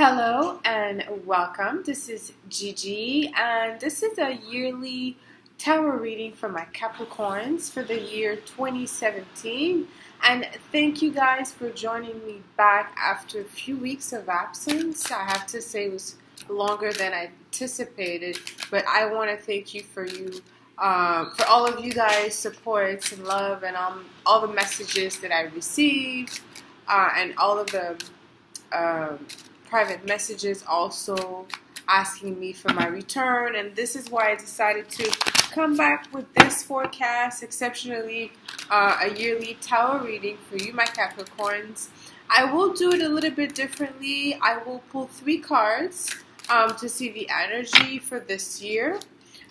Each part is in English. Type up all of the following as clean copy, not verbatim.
Hello and welcome. This is Gigi, and this is a yearly tarot reading for my Capricorns for the year 2017. And thank you guys for joining me back after a few weeks of absence. I have to say it was longer than I anticipated, but I want to thank you for all of you guys' supports and love and all the messages that I received and all of the private messages also asking me for my return, and this is why I decided to come back with this forecast, exceptionally a yearly tarot reading for you, my Capricorns. I will do it a little bit differently. I will pull 3 cards to see the energy for this year.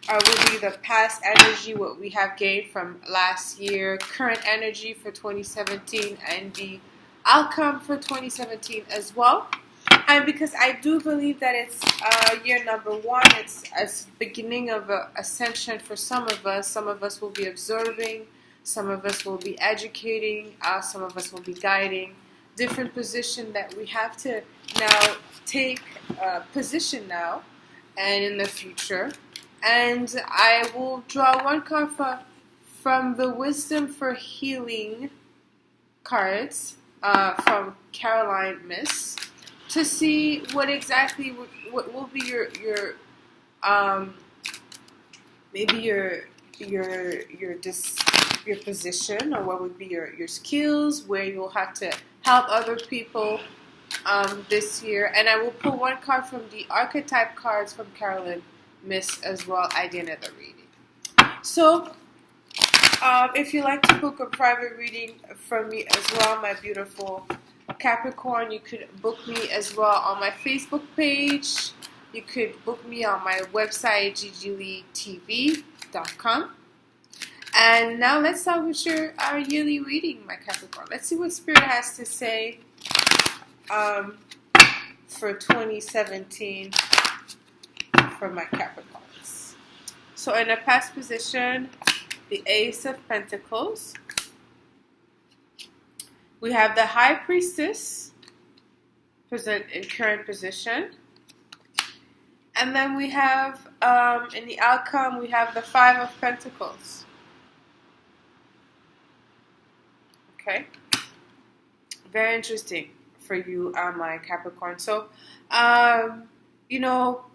Will be the past energy, what we have gained from last year, current energy for 2017, and the outcome for 2017 as well. And because I do believe that it's year number 1, it's a beginning of an ascension for some of us. Some of us will be observing, some of us will be educating, some of us will be guiding. Different position that we have to now take position now and in the future. And I will draw 1 card from the Wisdom for Healing cards from Caroline Miss, to see what exactly what will be your maybe your position, or what would be your skills, where you'll have to help other people this year. And I will pull 1 card from the archetype cards from Caroline Miss as well at the end of the reading. So if you like to book a private reading from me as well, my beautiful Capricorn, you could book me as well on my Facebook page. You could book me on my website, gigileetarot.com. And now let's start with our yearly reading, my Capricorn. Let's see what Spirit has to say for 2017 for my Capricorns. So in a past position, the Ace of Pentacles. We have the High Priestess present in current position. And then we have, in the outcome, we have the 5 of Pentacles. Okay. Very interesting for you, my Capricorn. So,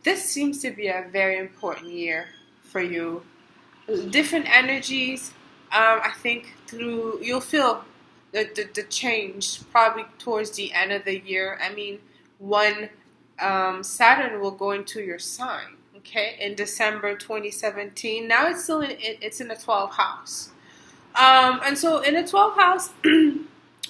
this seems to be a very important year for you. Different energies, I think you'll feel the change probably towards the end of the year. I mean, when Saturn will go into your sign, okay, in December 2017. Now it's still it's in the 12th house, and so in the 12th house,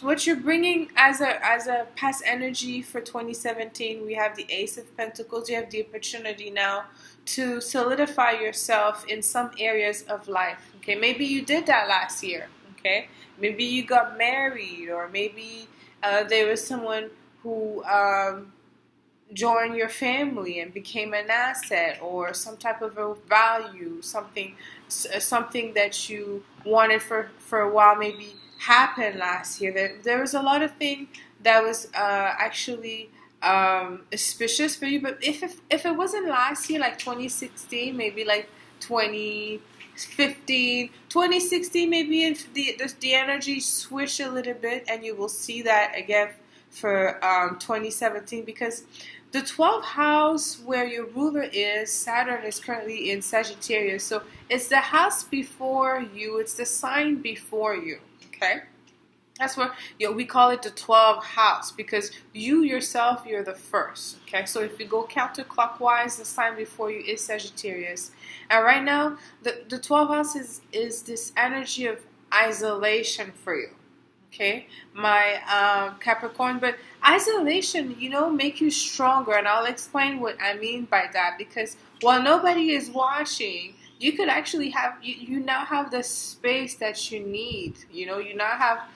what you're bringing as a past energy for 2017, we have the Ace of Pentacles. You have the opportunity now to solidify yourself in some areas of life. Okay, maybe you did that last year. Okay, maybe you got married, or maybe there was someone who joined your family and became an asset, or some type of a value, something that you wanted for a while maybe happened last year. There was a lot of things that was actually auspicious for you. But if it wasn't last year, like 2016, maybe like 2015, 2016, maybe if the energy switch a little bit, and you will see that again for 2017, because the 12th house where your ruler is, Saturn, is currently in Sagittarius. So it's the house before you, it's the sign before you, okay? That's what we call it the 12th house, because you yourself, you're the first. Okay, so if you go counterclockwise, the sign before you is Sagittarius. And right now, the 12th house is this energy of isolation for you. Okay, my Capricorn. But isolation, make you stronger. And I'll explain what I mean by that, because while nobody is watching, you could actually have, you now have the space that you need. You now have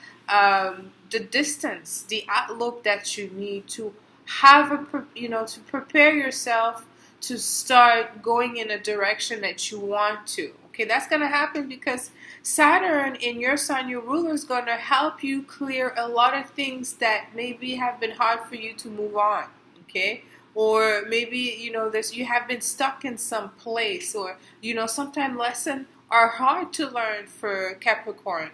the distance, the outlook that you need to have to prepare yourself to start going in a direction that you want to. Okay, that's going to happen because Saturn in your sign, your ruler, is going to help you clear a lot of things that maybe have been hard for you to move on. okay? Or maybe, you have been stuck in some place, or, sometimes lessons are hard to learn for Capricorn,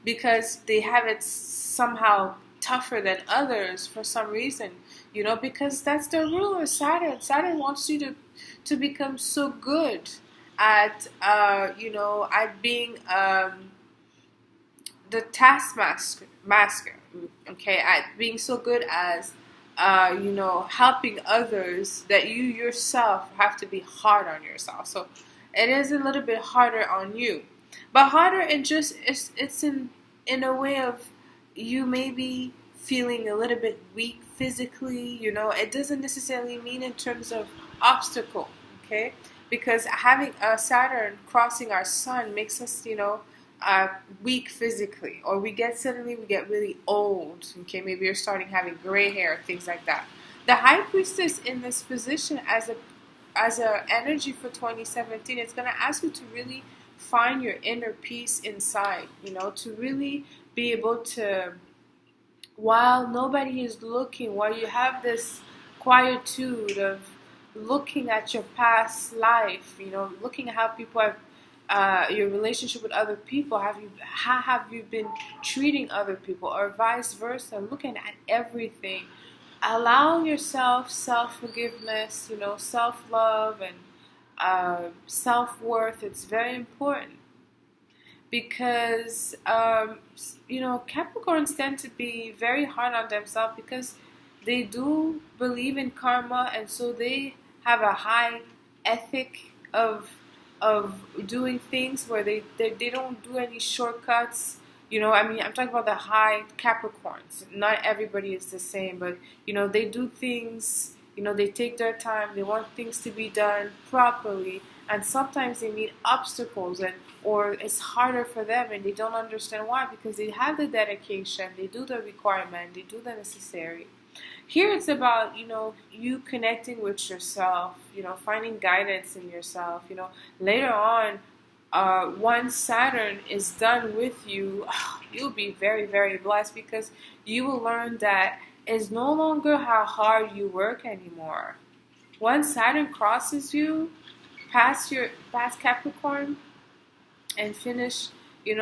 because they have it somehow tougher than others for some reason, because that's the ruler, Saturn. Saturn wants you to become so good at, at being the taskmaster, okay, at being so good as, helping others, that you yourself have to be hard on yourself. So it is a little bit harder on you, but harder in just it's in a way of you maybe feeling a little bit weak physically. It doesn't necessarily mean in terms of obstacle, okay? Because having a Saturn crossing our Sun makes us, weak physically, or we get really old. Okay, maybe you're starting having gray hair, things like that. The High Priestess in this position as a energy for 2017, it's going to ask you to really find your inner peace inside. To really be able to, while nobody is looking, while you have this quietude of looking at your past life, looking at how people have your relationship with other people, how have you been treating other people, or vice versa, looking at everything, allowing yourself self-forgiveness, self-love, and self-worth. It's very important, because Capricorns tend to be very hard on themselves, because they do believe in karma, and so they have a high ethic of doing things where they don't do any shortcuts. I'm talking about the high Capricorns. Not everybody is the same, but they do things, they take their time, they want things to be done properly, and sometimes they meet obstacles, or it's harder for them, and they don't understand why, because they have the dedication, they do the requirement, they do the necessary. Here it's about, you connecting with yourself, finding guidance in yourself. Later on, once Saturn is done with you, you'll be very, very blessed, because you will learn that it's no longer how hard you work anymore. Once Saturn crosses you, past Capricorn, and finish, in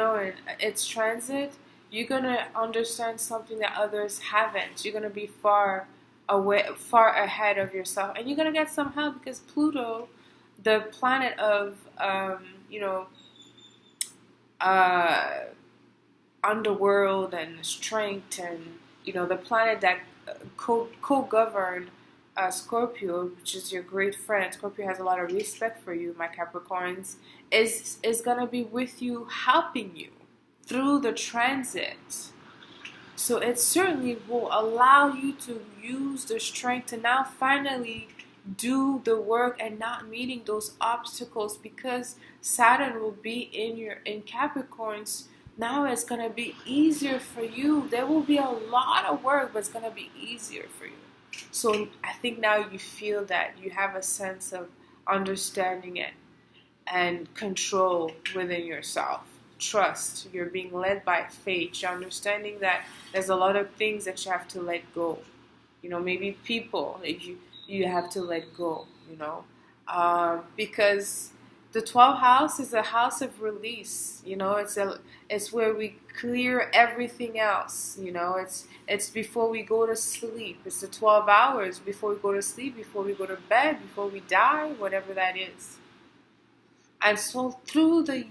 its transit, you're going to understand something that others haven't. You're going to be far ahead of yourself. And you're going to get some help, because Pluto, the planet of, underworld and strength, and, the planet that co-governed Scorpio, which is your great friend. Scorpio has a lot of respect for you, my Capricorns, is going to be with you, helping you through the transit. So it certainly will allow you to use the strength to now finally do the work and not meeting those obstacles, because Saturn will be in Capricorns. Now it's going to be easier for you. There will be a lot of work, but it's going to be easier for you. So I think now you feel that you have a sense of understanding it and control within yourself. Trust. You're being led by faith. You're understanding that there's a lot of things that you have to let go. Maybe people that you have to let go, because the 12th house is a house of release. It's where we clear everything else. It's before we go to sleep. It's the 12 hours before we go to sleep, before we go to bed, before we die, whatever that is. And so through the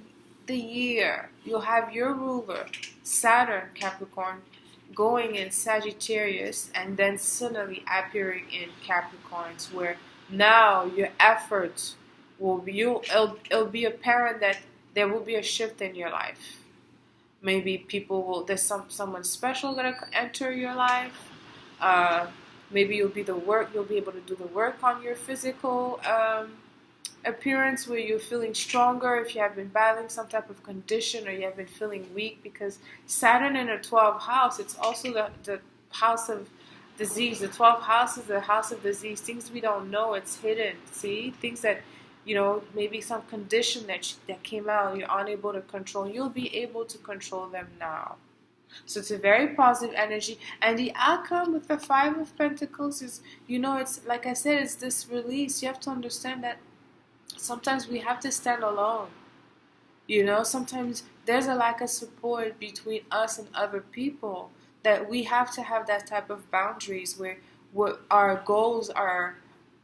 year, you'll have your ruler, Saturn, Capricorn, going in Sagittarius, and then suddenly appearing in Capricorns, where now your efforts will be, it'll be apparent that there will be a shift in your life. Maybe there's someone special gonna enter your life. Maybe you'll be able to do the work on your physical appearance, where you're feeling stronger if you have been battling some type of condition, or you have been feeling weak, because Saturn in the 12th house, it's also the house of disease. The 12th house is the house of disease. Things we don't know, it's hidden. See, things that, maybe some condition that came out, you're unable to control. You'll be able to control them now. So it's a very positive energy. And the outcome with the Five of Pentacles is, it's like I said, it's this release. You have to understand that sometimes we have to stand alone. Sometimes there's a lack of support between us and other people, that we have to have that type of boundaries where our goals are,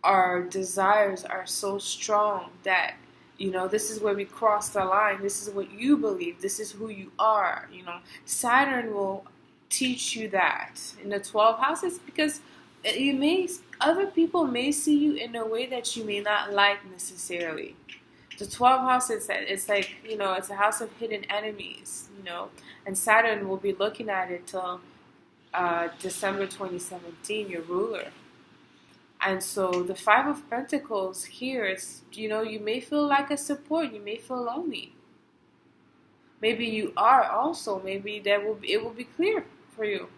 our desires are so strong that, this is where we cross the line. This is what you believe. This is who you are. Saturn will teach you that in the 12th house. It's because other people may see you in a way that you may not like necessarily. The 12th house, it's like, it's a house of hidden enemies, and Saturn will be looking at it till December 2017, your ruler. And so the Five of Pentacles here, it's, you may feel like a support, you may feel lonely. Maybe you are also, maybe it will be clear for you.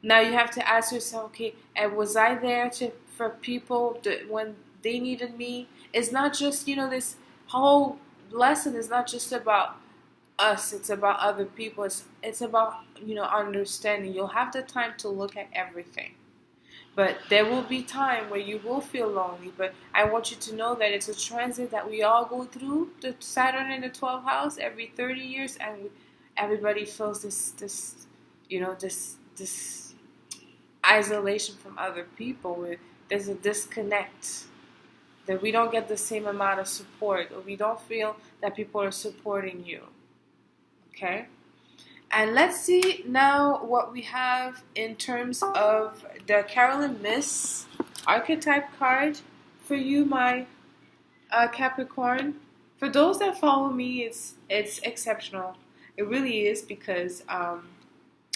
Now you have to ask yourself, okay, and was I there for people when they needed me? It's not just, this whole lesson is not just about us, it's about other people. It's about, understanding. You'll have the time to look at everything. But there will be time where you will feel lonely. But I want you to know that it's a transit that we all go through, the Saturn in the 12th house, every 30 years. And everybody feels this isolation from other people, where there's a disconnect, that we don't get the same amount of support, or we don't feel that people are supporting you. Okay? And let's see now what we have in terms of the Carolyn Miss archetype card for you, my Capricorn. For those that follow me, it's exceptional. It really is, because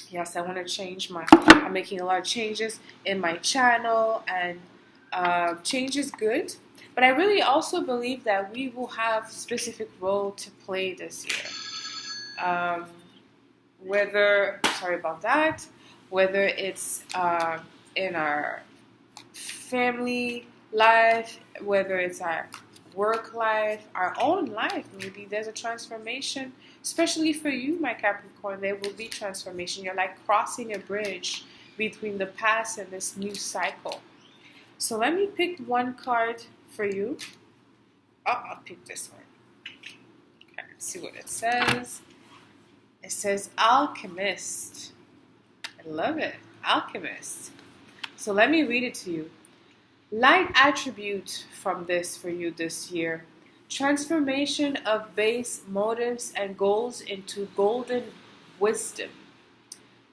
yes, I want to change I'm making a lot of changes in my channel, and change is good. But I really also believe that we will have specific role to play this year. Whether it's in our family life, whether it's our work life, our own life, maybe there's a transformation, especially for you, my Capricorn. There will be transformation. You're like crossing a bridge between the past and this new cycle. So let me pick one card for you. I'll pick this one. Okay, let's see what it says. It says Alchemist. I love it. Alchemist. So let me read it to you. Light attribute from this for you this year. Transformation of base motives and goals into golden wisdom.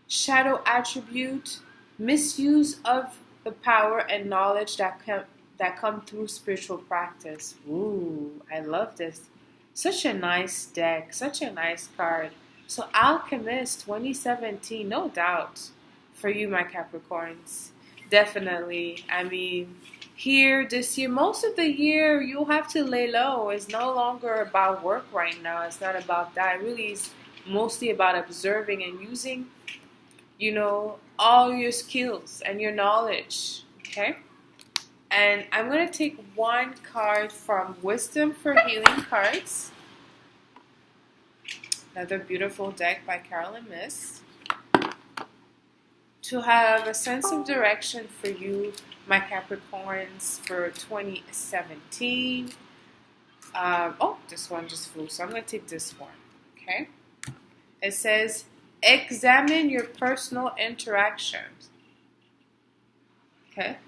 Shadow attribute. Misuse of the power and knowledge that come through spiritual practice. Ooh, I love this. Such a nice deck. Such a nice card. So Alchemist 2017, no doubt, for you, my Capricorns. Definitely. I mean, here this year, most of the year, you'll have to lay low. It's no longer about work right now. It's not about that. It really is mostly about observing and using, all your skills and your knowledge. Okay? And I'm going to take one card from Wisdom for Healing cards. Another beautiful deck by Carolyn Miss. To have a sense of direction for you, my Capricorns, for 2017. This one just flew, so I'm going to take this one. Okay? It says, examine your personal interactions. Okay?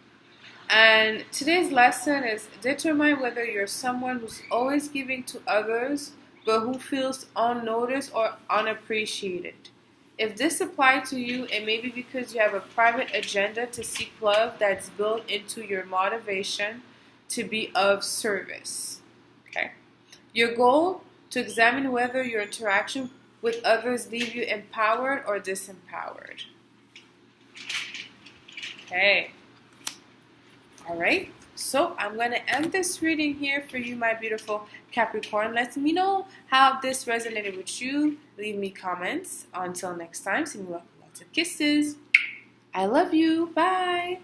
And today's lesson is determine whether you're someone who's always giving to others, but who feels unnoticed or unappreciated. If this applies to you, it may be because you have a private agenda to seek love that's built into your motivation to be of service. Okay? Your goal, to examine whether your interaction with others leave you empowered or disempowered. Okay. All right. So I'm going to end this reading here for you, my beautiful Capricorn. Let me know how this resonated with you. Leave me comments. Until next time, send me lots of kisses. I love you. Bye.